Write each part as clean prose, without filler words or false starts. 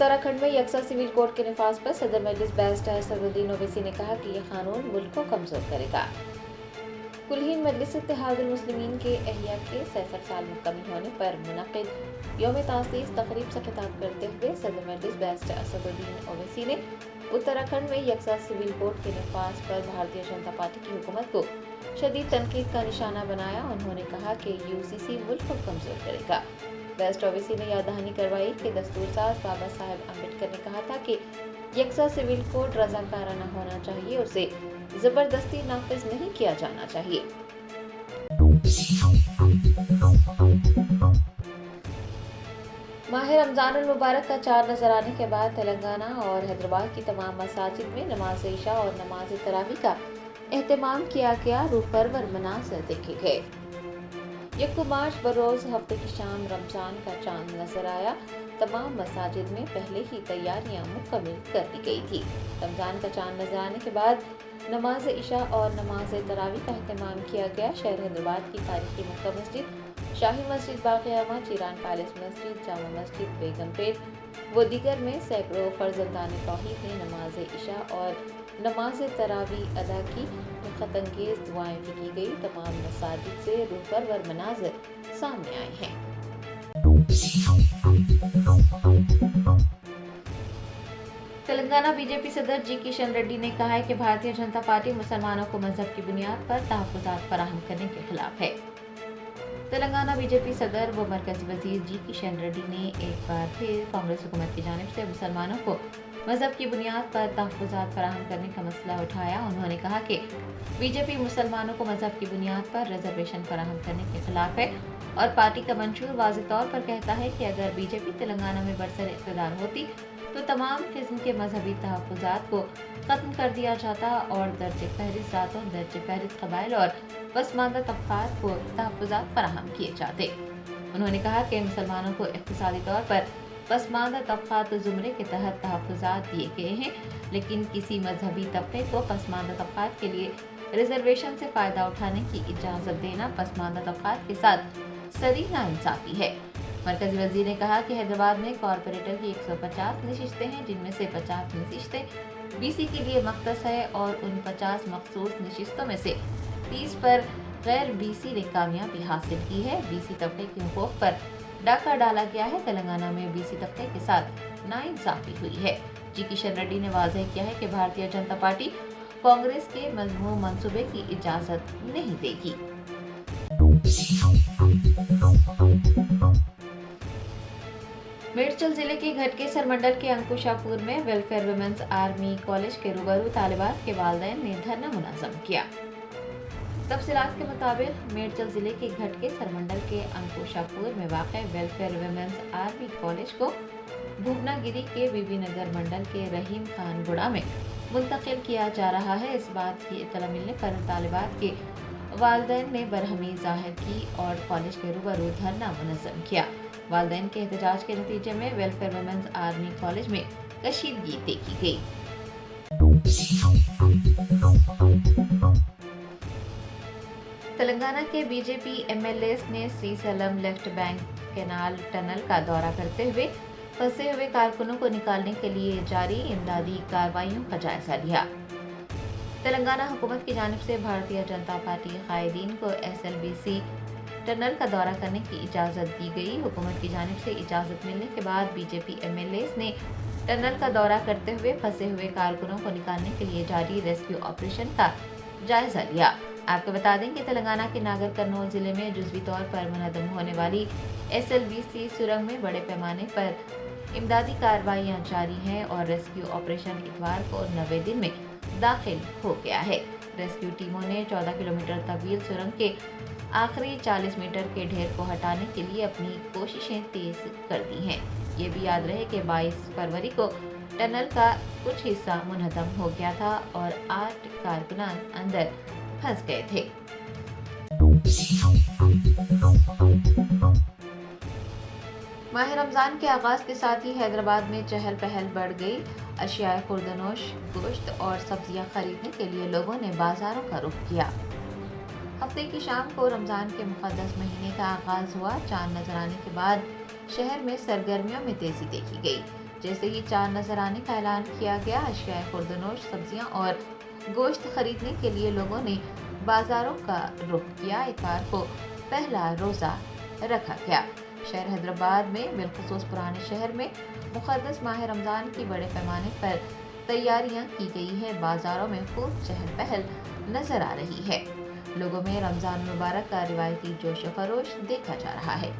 उत्तराखंड में यकसा civil code के नफाज पर सदर मजलिस बैरिस्टर असदुद्दीन ओवैसी ने कहा कि यह कानून मुल्क को कमजोर करेगा। कुलहीन मजलिस इत्तेहादुल मुस्लिमीन के एहिया के 63 साल मुकम्मल होने पर मुनक़िद यौम तासीस तक़रीब से खिताब करते हुए सदर मजलिस बैरिस्टर असदुद्दीन ओवैसी ने उत्तराखंड में यकसा सिविल कोड के नफाज पर भारतीय जनता पार्टी की हुकूमत को शदीद तनकीद का निशाना बनाया। उन्होंने कहा कि यूसीसी मुल्क को कमजोर करेगा। बैरिस्टर ओवैसी ने याद दहानी करवाई कि दस्तूरसाज बाबा साहेब अम्बेडकर ने कहा था कि यकसा सिविल कोड रज़ाकाराना होना चाहिए, उसे जबरदस्ती नाफिज नहीं किया जाना चाहिए। माह रमजानुल मुबारक का चाँद नजर आने के बाद तेलंगाना और हैदराबाद की तमाम मसाजिद में नमाज इशा और नमाज तरावी का एहतमाम किया गया। रूपरवर मनाज़िर देखे गए। 1 मार्च बरोज हफ्ते की शाम रमजान का चांद नजर आया। तमाम मसाजिद में पहले ही तैयारियां मुकम्मल कर दी गई थी। रमजान का चांद नजर आने के बाद नमाज इशा और नमाज तरावी का एहतमाम किया गया। शहर हैदराबाद की तारीखी मक्का मस्जिद, शाही मस्जिद बाक़ियामा, चीरान पैलेस मस्जिद, जामा मस्जिद, बेगमपेट व दीगर में सैकड़ों फर्जंदान तौहीद ने नमाज इशा और नमाज तरावी अदा की। खतंगेज दुआएं भी की गई। तमाम मसाजिद से रूपरवर मनाजिर सामने आए हैं। तेलंगाना बीजेपी सदर जी किशन रेड्डी ने कहा है कि भारतीय जनता पार्टी मुसलमानों को मजहब की बुनियाद पर तहफ़्फ़ुज़ात फराहम करने के खिलाफ है। तेलंगाना बीजेपी सदर व मरकजी वजीर जी किशन रेड्डी ने एक बार फिर कांग्रेस हुकूमत की जानिब से मुसलमानों को मजहब की बुनियाद पर तहफ़्फ़ुज़ात फराहम करने का मसला उठाया। उन्होंने कहा कि बीजेपी मुसलमानों को मजहब की बुनियाद पर रिजर्वेशन फराहम करने के खिलाफ है और पार्टी का मंशूर वाज़ेह तौर पर कहता है कि अगर बीजेपी तेलंगाना में बरसर इक़्तिदार होती तो तमाम किस्म के मजहबी तहफ़्फ़ुज़ात को ख़त्म कर दिया जाता और दर्ज फहरिस्त ज़ातों, दर्ज फहरिस्त क़बाइल और पसमानदा तबक़ात को तहफ़्फ़ुज़ात फराहम किए जाते। उन्होंने कहा कि मुसलमानों को इक़्तिसादी तौर पर पसमानदा तबक़ात ज़ुमरे के तहत तहफ़्फ़ुज़ात दिए गए हैं, लेकिन किसी मजहबी तबके को पसमानदा तबक़ात के लिए रिजर्वेशन से फ़ायदा उठाने की इजाज़त देना पसमानदा तबक़ात के साथ सरी नाइंसाफ़ी है। मरकज़ी वज़ीर ने कहा कि हैदराबाद में कॉरपोरेटर की 150 नशिस्तें हैं, जिनमें से 50 नशिस्तें बीसी के लिए मख्तस है और उन 50 मखसूस नशिस्तों में से 30 पर गैर बीसी ने कामयाबी हासिल की है। बीसी तबके के हुकूक़ पर डाका डाला गया है। तेलंगाना में बीसी तबके के साथ नाइंसाफ़ी हुई है। जी किशन रेड्डी ने वाज़ेह किया है कि भारतीय जनता पार्टी कांग्रेस के मज़मूम मंसूबे की इजाज़त नहीं देगी। मेडचल जिले के घटके सरमंडल के अंकुशापुर में वेलफेयर वुमेन्स आर्मी कॉलेज के रूबरू तालिबात के वालिदैन ने धरना मुनज़्ज़म किया। तफसीलात के मुताबिक मेडचल जिले के घटके सरमंडल के अंकुशापुर में वाक़ वेलफेयर वुमेन्स आर्मी कॉलेज को भुवनागिरी के बीबी नगर मंडल के रहीम खान गुड़ा में मुंतकिल किया जा रहा है। इस बात की इत्तला मिलने पर तालिबात के वालिदैन ने बरहमी ज़ाहिर की और कॉलेज के रूबरू धरना मुनज़्ज़म किया। वालिदैन के एहतजाज के नतीजे में वेलफेयर वुमेन्स आर्मी कॉलेज में कशीदगी देखी गई। तेलंगाना के बीजेपी एमएलए ने Srisailam left bank canal tunnel का दौरा करते हुए फंसे हुए कारकुनों को निकालने के लिए जारी इमदादी कार्रवाइयों का जायजा लिया। तेलंगाना हुकूमत की जानिब से भारतीय जनता पार्टी कायदीन को एसएलबीसी टनल का दौरा करने की इजाज़त दी गई। हुकूमत की जानिब से इजाज़त मिलने के बाद बीजेपी एमएलए ने टनल का दौरा करते हुए फंसे हुए कारकुनों को निकालने के लिए जारी रेस्क्यू ऑपरेशन का जायजा लिया। आपको बता दें कि तेलंगाना के नागर कर्नूल जिले में जुज़वी तौर पर मुनद्दम होने वाली एसएलबीसी सुरंग में बड़े पैमाने पर इमदादी कार्रवाइयाँ जारी हैं और रेस्क्यू ऑपरेशन इतवार को 90 दिन में दाखिल हो गया है। रेस्क्यू टीमों ने 14 किलोमीटर तवील सुरंग के आखिरी 40 मीटर के ढेर को हटाने के लिए अपनी कोशिशें तेज कर दी हैं। ये भी याद रहे कि 22 फरवरी को टनल का कुछ हिस्सा मुनहदम हो गया था और 8 कारकुनान अंदर फंस गए थे। माह रमज़ान के आगाज़ के साथ ही हैदराबाद में चहल पहल बढ़ गई। अशियाए खुर्दनोश, गोश्त और सब्जियां खरीदने के लिए लोगों ने बाजारों का रुख किया। हफ्ते की शाम को रमज़ान के मुक़द्दस महीने का आगाज़ हुआ। चांद नजर आने के बाद शहर में सरगर्मियों में तेज़ी देखी गई। जैसे ही चांद नजर आने का ऐलान किया गया, अशिया खुर्दनोश, सब्जियां और गोश्त खरीदने के लिए लोगों ने बाजारों का रुख किया। इतवार को पहला रोजा रखा गया। शहर हैदराबाद में बिलखुसूस पुराने शहर में मुक़द्दस माह रमज़ान की बड़े पैमाने पर तैयारियां की गई है। बाजारों में खूब चहल पहल नजर आ रही है। लोगों में रमजान मुबारक का रिवायती जोश खरोश देखा जा रहा है।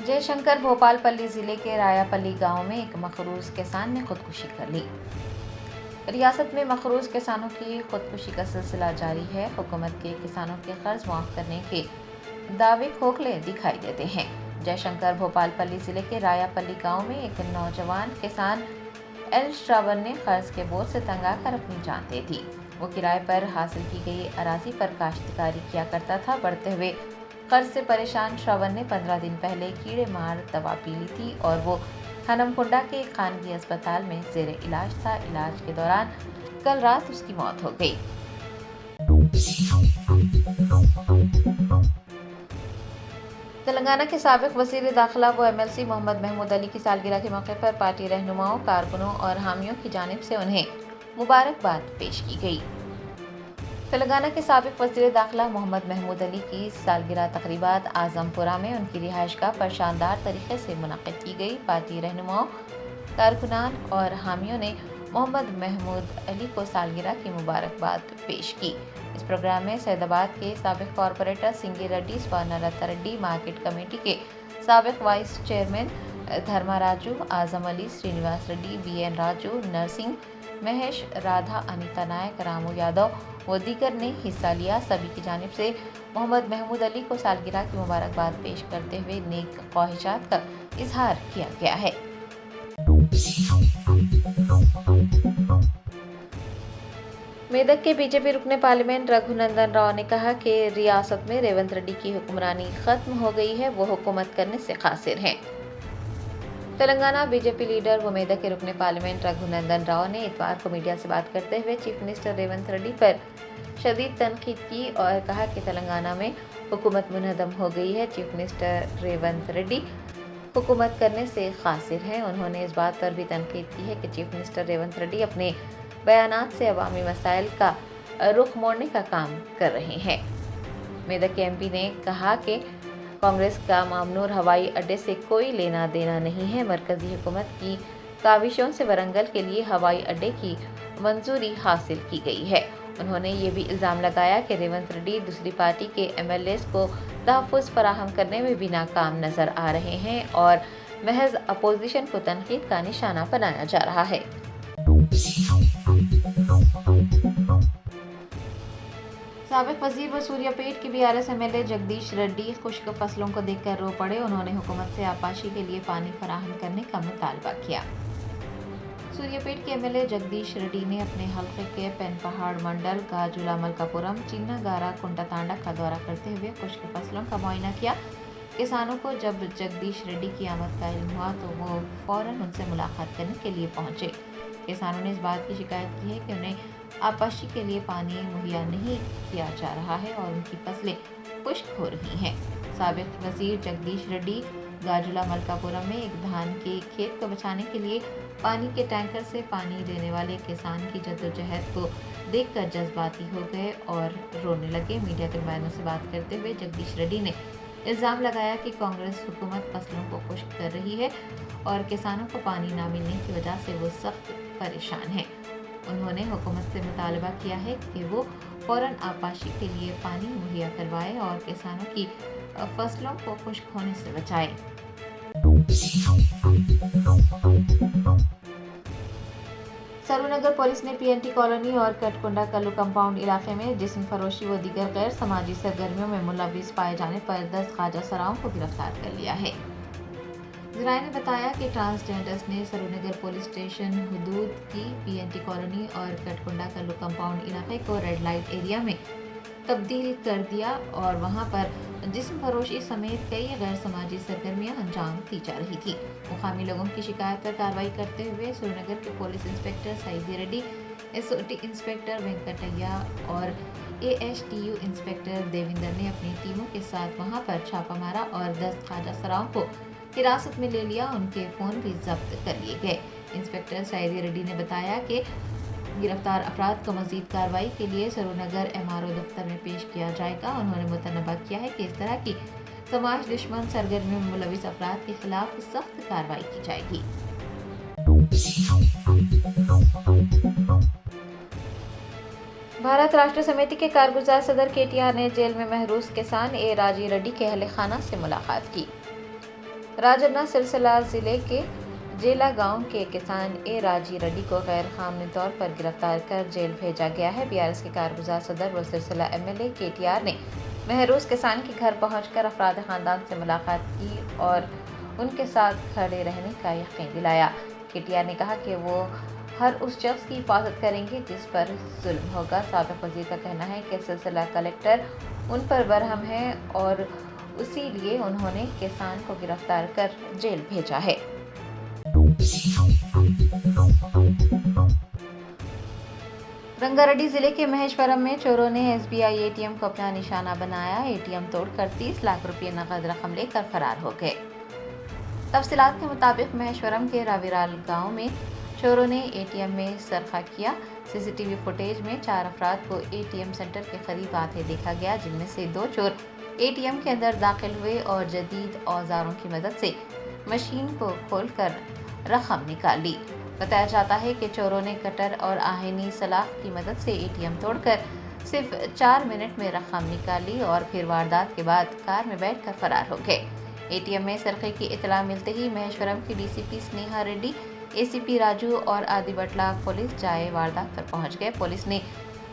जयशंकर भोपालपल्ली जिले के रायापल्ली गांव में एक मखरूज किसान ने खुदकुशी कर ली। रियासत में मखरूज किसानों की खुदकुशी का सिलसिला जारी है। हुकूमत के किसानों के कर्ज माफ करने के दावे खोखले दिखाई देते हैं। जयशंकर भोपालपल्ली जिले के रायापल्ली गांव में एक नौजवान किसान एल श्रावण ने कर्ज के बोझ से तंग आकर अपनी जान दे दी। वो किराए पर हासिल की गई अराजी पर काश्तकारी किया करता था। बढ़ते हुए कर्ज से परेशान श्रावण ने 15 दिन पहले कीड़े मार दवा पी ली थी और वो हनमकुंडा के खानगी अस्पताल में ज़ेरे इलाज था। इलाज के दौरान कल रात उसकी मौत हो गई। तेलंगाना के साबिक वज़ीर दाखिला व MLC मोहम्मद महमूद अली की सालगिरह के मौके पर पार्टी रहनुमाओं, कारकुनों और हामियों की जानिब से उन्हें मुबारकबाद पेश की गई। तेलंगाना के साबिक वज़ीर दाखिला मोहम्मद महमूद अली की सालगिरह तकरीबात आजमपुरा में उनकी रिहाइशगाह पर शानदार तरीके से मुनक़्क़िद की गई। पार्टी रहनुमाओं, कारकुनान और हामियों ने मोहम्मद महमूद अली को सालगिरह की मुबारकबाद पेश की। इस प्रोग्राम में सैदाबाद के साबिक कॉरपोरेटर सिंगी रेड्डी, स्वर्ण रत्न रेड्डी, मार्केट कमेटी के साबिक वाइस चेयरमैन धर्माराजू, आजम अली, श्रीनिवास रेड्डी, BN राजू, नरसिंह, महेश, राधा, अनीता नायक, रामू यादव व दीगर ने हिस्सा लिया। सभी की जानिब से मोहम्मद महमूद अली को सालगिरह की मुबारकबाद पेश करते हुए नेक ख्वाहिशात का इजहार किया गया है। मेदक के बीजेपी रुकने पार्लियामेंट रघुनंदन राव ने कहा कि रियासत में रेवंत रेड्डी की हुक्मरानी खत्म हो गई है, वो हुकूमत करने से कासिर हैं। तेलंगाना बीजेपी लीडर व मेदक के रुकने पार्लियामेंट रघुनंदन राव ने इतवार को मीडिया से बात करते हुए चीफ मिनिस्टर रेवंत रेड्डी पर शदीद तनकीद की और कहा कि तेलंगाना में हुकूमत मुनहदम हो गई है। चीफ मिनिस्टर रेवंत रेड्डी हुकूमत करने से कासिर हैं। उन्होंने इस बात पर भी तनकीद की है कि चीफ मिनिस्टर रेवंत रेड्डी अपने बयानात से अवामी मसाइल का रुख मोड़ने का काम कर रहे हैं। मेदक के MP ने कहा कि कांग्रेस का मामनूर हवाई अड्डे से कोई लेना देना नहीं है। मरकजी हुकूमत की काविशों से वरंगल के लिए हवाई अड्डे की मंजूरी हासिल की गई है। उन्होंने ये भी इल्ज़ाम लगाया कि रेवंत रेड्डी दूसरी पार्टी के MLAs को तहफ़्फ़ुज़ फराहम करने में भी नाकाम नजर आ रहे हैं और महज अपोजिशन को तनकीद का निशाना बनाया जा रहा है। साबिक वजीर व सूर्यापेट के BRS MLA जगदीश रेड्डी खुश्क फसलों को देखकर रो पड़े। उन्होंने हुकूमत से आपाशी के लिए पानी फराहम करने का मुतालबा किया। सूर्यापेट के MLA जगदीश रेड्डी ने अपने हल्के के पेन पहाड़ मंडल गाजुला मलकापुरम, चिन्नागारा, कुंटातांडा का दौरा करते हुए खुश्क फसलों का मुआयना किया। किसानों को जब जगदीश रेड्डी की आमद का इल्म हुआ तो वो फौरन उनसे मुलाकात करने के लिए पहुंचे। किसानों ने इस बात की शिकायत की है कि उन्हें आपाशी के लिए पानी मुहैया नहीं किया जा रहा है और उनकी फसलें खुश्क हो रही हैं। साबिक वजीर जगदीश रेड्डी गाजुला मलकापुरम में एक धान के खेत को बचाने के लिए पानी के टैंकर से पानी देने वाले किसान की जद्दोजहद को देखकर जज्बाती हो गए और रोने लगे। मीडिया के नुमाइंदों से बात करते हुए जगदीश रेड्डी ने इल्ज़ाम लगाया कि कांग्रेस हुकूमत फसलों को खुश्क कर रही है और किसानों को पानी ना मिलने की वजह से वो सख्त परेशान हैं। उन्होंने हुकूमत से मुतालबा किया है कि वो फौरन आपाशी के लिए पानी मुहैया करवाए और किसानों की फसलों को खुश्क होने से बचाए। सरूनगर पुलिस ने PNT कॉलोनी और कटकुंडा कल्लू कंपाउंड इलाके में जिस्म फरोशी व दीगर गैर समाजी सरगर्मियों में मुलविस पाए जाने पर 10 ख्वाजा सराओं को गिरफ्तार कर लिया है। ज़राए ने बताया कि ट्रांसजेंडर्स ने सरूनगर पुलिस स्टेशन हुदूद की PNT कॉलोनी और कटकुंडा कल्लू कंपाउंड इलाके को रेड लाइट एरिया में तब्दील कर दिया और वहां पर जिस्म फरोशी समेत कई गैर समाजी सरगर्मियां अंजाम दी जा रही थी। मुकामी लोगों की शिकायत पर कार्रवाई करते हुए सरूनगर के police inspector Saidi Reddy SOT inspector Venkataiah और ASTU इंस्पेक्टर देविंदर ने अपनी टीमों के साथ वहां पर छापा मारा और 10 खाजा सराओं को हिरासत में ले लिया। उनके फोन भी जब्त कर लिए गए। इंस्पेक्टर सईदी रेड्डी ने बताया कि गिरफ्तार अफराद को मजीद कार्रवाई के लिए सरूनगर MRO दफ्तर में पेश किया जाएगा। उन्होंने मुतनबा किया है कि इस तरह की समाज दुश्मन सरगर्मियों में मुलविस अफराद के खिलाफ सख्त कार्रवाई की जाएगी। भारत राष्ट्र समिति के कारगुजार सदर KTR ने जेल में महरूस किसान ए राजी रेड्डी के अहल खाना से मुलाकात की। राजन्ना सिलसिला जिले के जेला गांव के किसान ए राजी रेड्डी को गैर कानूनी तौर पर गिरफ्तार कर जेल भेजा गया है। BRS के कारगुजार सदर व सिलसिला MLA KTR ने महरूस किसान के घर पहुंचकर अफराद खानदान से मुलाकात की और उनके साथ खड़े रहने का यकीन दिलाया। KTR ने कहा कि वो हर उस शख्स की हिफाजत करेंगे जिस पर जुल्म होगा। साबिक वजीर का कहना है कि सिलसिला कलेक्टर उन पर बरहम है और उसी लिए उन्होंने किसान को गिरफ्तार कर जेल भेजा है। रंगारेड्डी जिले के महेश्वरम में चोरों ने SBI ATM को अपना निशाना बनाया। ATM तोड़कर 30 लाख रुपये नकद रकम लेकर फरार हो गए। तफसीलात के मुताबिक महेश्वरम के राविराल गांव में चोरों ने ATM में सरखा किया। CCTV फुटेज में 4 अफराद को ATM सेंटर के करीब आते देखा गया, जिनमें से 2 चोर ATM के अंदर दाखिल हुए और जदीद औजारों की मदद से मशीन को खोलकर रकम निकाल ली। बताया जाता है कि चोरों ने कटर और आहिनी सलाख की मदद से ATM तोड़कर सिर्फ 4 मिनट में रकम निकाली और फिर वारदात के बाद कार में बैठकर फरार हो गए। ATM में सरखे की इतला मिलते ही महेश्वरम की DCP स्नेहा रेड्डी, ACP राजू और आदि बटला पुलिस जाए वारदात पर पहुंच गए। पुलिस ने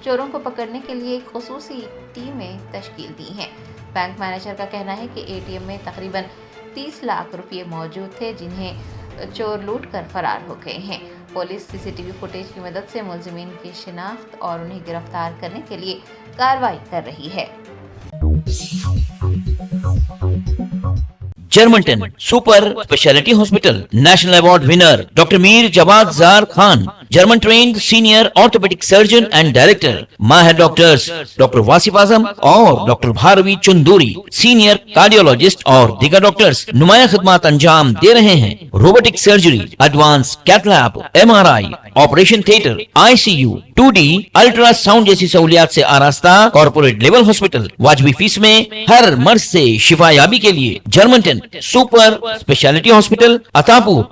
चोरों को पकड़ने के लिए खुसूसी टीमें तश्कील दी हैं। बैंक मैनेजर का कहना है कि ATM में तकरीबन 30 लाख रुपये मौजूद थे, जिन्हें चोर लूट कर फरार हो गए हैं। पुलिस CCTV फुटेज की मदद से मुलजिमीन की शिनाख्त और उन्हें गिरफ्तार करने के लिए कार्रवाई कर रही है। Germanten super speciality hospital national award winner doctor Mir Jawad Zar Khan, German trained senior orthopedic surgeon and director, माहिर डॉक्टर्स डॉक्टर वासिफ आजम और doctor Bharavi Chanduri, senior cardiologist और दीगर डॉक्टर्स नुमाया खिदमत अंजाम दे रहे हैं। Robotic surgery, advance cath lab, MRI, operation theatre, ICU, 2D ultrasound जैसी सहूलियात से आरास्ता कॉर्पोरेट लेवल हॉस्पिटल। वाजबी फीस में हर मर्ज से शिफायाबी के लिए Germanton super speciality hospital Attapur.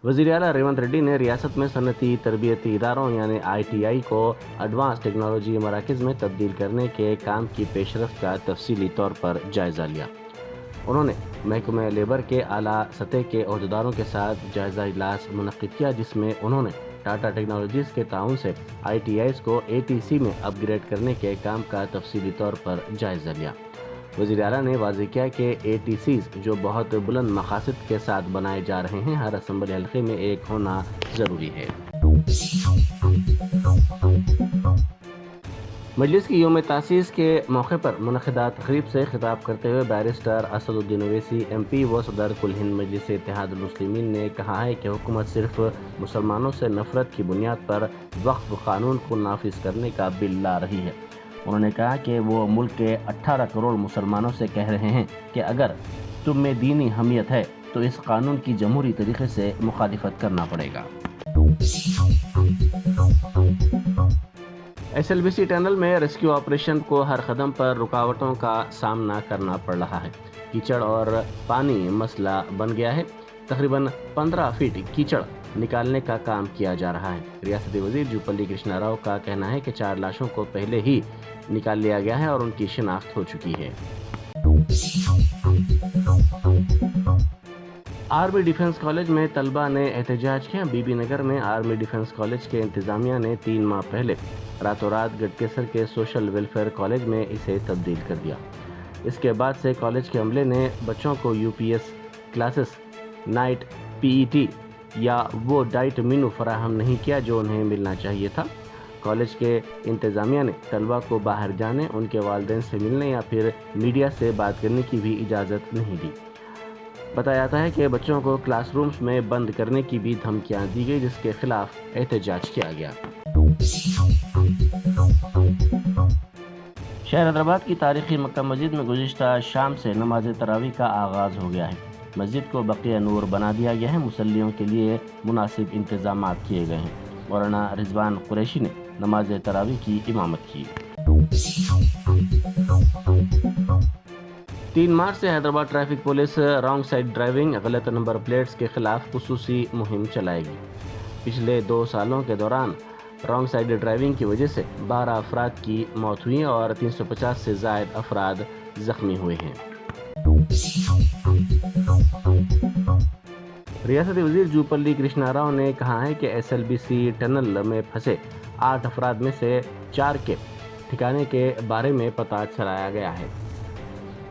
वज़ीर आला रेवंत रेड्डी ने रियासत में सनती तरबियती इदारों यानी ITI को एडवांस टेक्नोलॉजी मराकज़ में तब्दील करने के काम की पेशरफ्त का तफसीली तौर पर जायज़ा लिया। उन्होंने महकमे लेबर के आला सतह के अहदेदारों के साथ जायज़ा इजलास मुनक़्क़िद किया, जिसमें उन्होंने टाटा टेक्नोलॉजीज़ के ताउन से ITIs को ATC में अपग्रेड करने के काम का तफसीली तौर पर जायज़ा लिया। वज़ीर आला ने वाज़ेह किया कि ATCs जो बहुत बुलंद मकासद के साथ बनाए जा रहे हैं, हर असम्बली हल्के में एक होना ज़रूरी है। मजलिस की यौम तासीस के मौके पर मुनक़िदा तक़रीब से खिताब करते हुए बैरिस्टर असदुद्दीन ओवैसी MP व सदर कुल हिंद मजलिस इत्तेहादुल मुस्लिमीन ने कहा है कि हुकूमत सिर्फ मुसलमानों से नफरत की बुनियाद पर वक्फ कानून को नाफिज करने का बिल ला रही है। उन्होंने कहा कि वो मुल्क के 18 करोड़ मुसलमानों से कह रहे हैं कि अगर तुम में दीनी हमियत है तो इस कानून की जमहूरी तरीके से मुखालिफत करना पड़ेगा। SLBC टनल में रेस्क्यू ऑपरेशन को हर कदम पर रुकावटों का सामना करना पड़ रहा है। कीचड़ और पानी मसला बन गया है। तकरीबन 15 फीट कीचड़ निकालने का काम किया जा रहा है। रियासती वजीर जुपल्ली कृष्णा राव का कहना है कि 4 लाशों को पहले ही निकाल लिया गया है और उनकी शिनाख्त हो चुकी है। आर्मी डिफेंस कॉलेज में तलबा ने एहतजाज किया। बीबी नगर में आर्मी डिफेंस कॉलेज के इंतजामिया ने 3 माह पहले रातों रात गढ़केसर के सोशल वेलफेयर कॉलेज में इसे तब्दील कर दिया। इसके बाद से कॉलेज के अमले ने बच्चों को UPS क्लासेस, नाइट PET या वो डाइट मेनू फराहम नहीं किया जो उन्हें मिलना चाहिए था। कॉलेज के इंतज़ामिया ने तलबा को बाहर जाने, उनके वालिदैन से मिलने या फिर मीडिया से बात करने की भी इजाज़त नहीं दी। بتایا جاتا ہے کہ بچوں کو کلاس رومز میں بند کرنے کی بھی دھمکیاں دی گئی، جس کے خلاف احتجاج کیا گیا۔ شہر حیدرآباد کی تاریخی مکہ مسجد میں گزشتہ شام سے نماز تراویح کا آغاز ہو گیا ہے۔ مسجد کو بقیہ نور بنا دیا گیا ہے، مصلیوں کے لیے مناسب انتظامات کیے گئے ہیں۔ مولانا رضوان قریشی نے نماز تراویح کی امامت کی۔ 3 مارچ سے Hyderabad traffic police wrong side driving, غلط نمبر پلیٹس کے خلاف خصوصی مہم چلائے گی۔ پچھلے 2 سالوں کے دوران رانگ سائڈ ڈرائیونگ کی وجہ سے 12 افراد کی موت ہوئی اور 350 سے زائد افراد زخمی ہوئے ہیں۔ ریاستی وزیر جوپلی کرشنا راؤ نے کہا ہے کہ SLBC ٹنل میں پھنسے 8 افراد میں سے 4 کے ٹھکانے کے بارے میں پتہ چلایا گیا ہے۔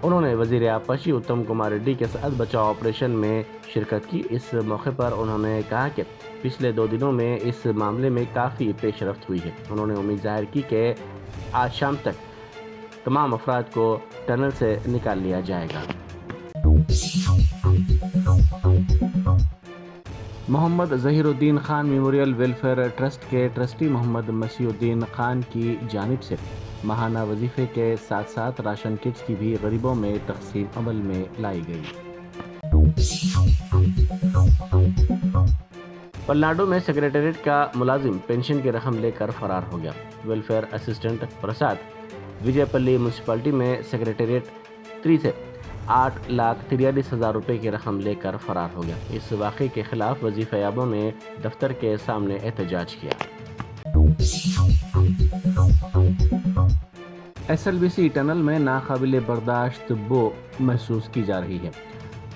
انہوں نے وزیر آبپاشی اتم کمار ریڈی کے ساتھ بچاؤ آپریشن میں شرکت کی۔ اس موقع پر انہوں نے کہا کہ پچھلے 2 دنوں میں اس معاملے میں کافی پیش رفت ہوئی ہے۔ انہوں نے امید ظاہر کی کہ آج شام تک تمام افراد کو ٹنل سے نکال لیا جائے گا۔ محمد ظہیر الدین خان میموریل ویلفیئر ٹرسٹ کے ٹرسٹی محمد مسیح الدین خان کی جانب سے ماہانہ وظیفے کے ساتھ ساتھ راشن کٹس کی بھی غریبوں میں تقسیم عمل میں لائی گئی۔ پلناڈو میں سیکریٹریٹ کا ملازم پینشن کی رقم لے کر فرار ہو گیا۔ ویلفیئر اسسٹنٹ پرساد وجے پلی میونسپلٹی میں سیکریٹریٹ 3 سے 8,43,000 روپے کی رقم لے کر فرار ہو گیا۔ اس واقعے کے خلاف وظیفہ یابوں نے دفتر کے سامنے احتجاج کیا۔ SLBC ٹنل میں ناقابل برداشت بو محسوس کی جا رہی ہے۔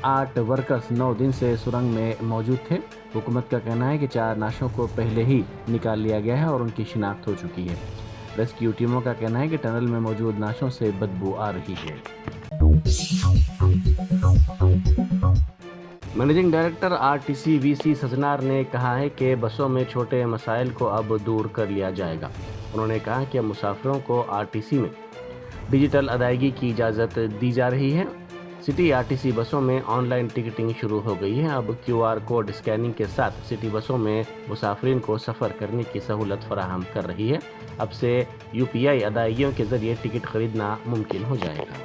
8 ورکرز 9 دن سے سرنگ میں موجود تھے۔ حکومت کا کہنا ہے کہ 4 نعشوں کو پہلے ہی نکال لیا گیا ہے اور ان کی شناخت ہو چکی ہے۔ ریسکیو ٹیموں کا کہنا ہے کہ ٹنل میں موجود نعشوں سے بدبو آ رہی ہے۔ مینیجنگ ڈائریکٹر RTC VC سجنار نے کہا ہے کہ بسوں میں چھوٹے مسائل کو اب دور کر لیا جائے گا۔ انہوں نے کہا کہ مسافروں کو RTC میں ڈیجیٹل ادائیگی کی اجازت دی جا رہی ہے۔ سٹی RTC بسوں میں آن لائن ٹکٹنگ شروع ہو گئی ہے۔ اب QR کوڈ اسکیننگ کے ساتھ سٹی بسوں میں مسافرین کو سفر کرنے کی سہولت فراہم کر رہی ہے۔ اب سے UPI ادائیگیوں کے ذریعے ٹکٹ خریدنا ممکن ہو جائے گا۔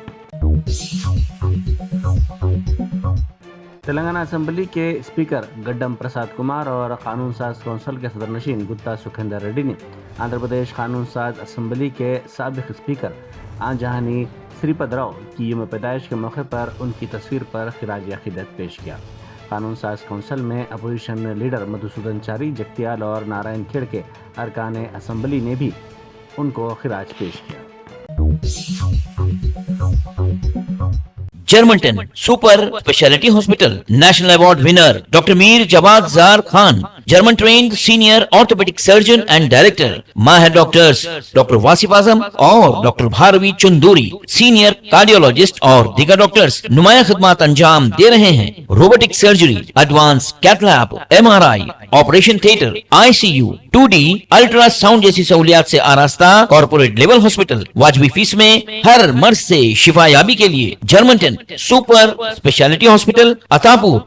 تلنگانہ اسمبلی کے اسپیکر گڈم پرساد کمار اور قانون ساز کونسل کے صدر نشین گتا سکھیندر ریڈی نے آندھرا پردیش قانون ساز اسمبلی کے سابق اسپیکر آنجہانی سری پد راؤ کی یوم پیدائش کے موقع پر ان کی تصویر پر خراج عقیدت پیش کیا۔ قانون ساز کونسل میں اپوزیشن لیڈر مدھوسودن چاری، جگتیال اور نارائن کھیڑ کے ارکان اسمبلی نے بھی ان کو خراج پیش کیا۔ جرمنٹن super speciality hospital national award winner doctor Mir Jawad Zar Khan, German trained senior orthopaedic surgeon and director, ماہر ڈاکٹرز ڈاکٹر واصف اعظم اور doctor Bharvi Chanduri, senior cardiologist اور دیگر ڈاکٹرز نمایاں خدمات انجام دے رہے ہیں۔ Robotic surgery, advance cath lab, MRI، operation theatre, ICU، 2D ultrasound جیسی سہولیات سے آراستہ کارپوریٹ لیول ہاسپٹل، واجبی فیس میں ہر مرض سے شفا یابی کے لیے جرمنٹن سپر اسپیشلٹی ہاسپٹل، عطا پور،